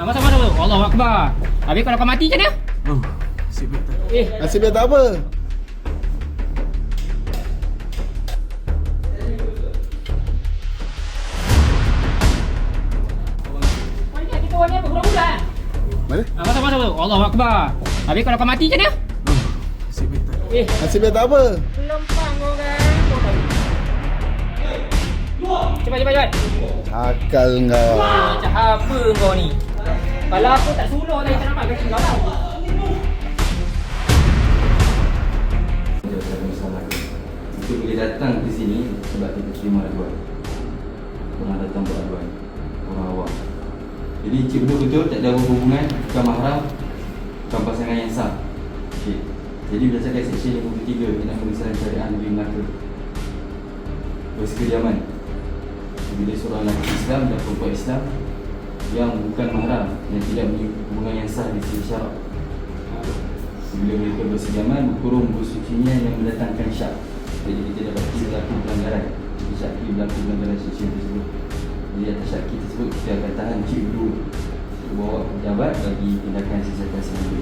Masa-masa tu? Allahu Akbar. Habis kalau kau mati macam mana? Nasib baik tak. Nasib baik tak apa. Kita orang ni apa? Budak-budak? Mana? Masa-masa tu? Allahu Akbar. Habis kalau kau mati macam mana? Nasib baik tak. Nasib baik tak apa. Lempang orang. Cepat. Akal kau. Macam apa kau ni? Kalau aku tak suluh tadi tak nampak kaki kau tau. Kita boleh datang ke sini sebab kita terima aduan. Orang datang beraduan, orang awam. Jadi cik betul-betul tak ada hubungan, bukan mahram, bukan pasangan yang sah. Okay. Jadi berdasarkan Seksyen 53 Undang-Undang Pengesahan Syariah Negeri Melaka, bersekediaman bila seorang lelaki Islam dan perempuan Islam yang bukan mahram, yang tidak memiliki hubungan yang sah di sisi syarak, bila mereka bersediaman berkurung bersucinya yang mendatangkan syak. Jadi kita dapati berlaku pelanggaran, syaki berlaku pelanggaran Seksyen tersebut. Jadi atas syaki tersebut kita akan tahan cik berdua untuk bawa pejabat bagi tindakan sesuai dengan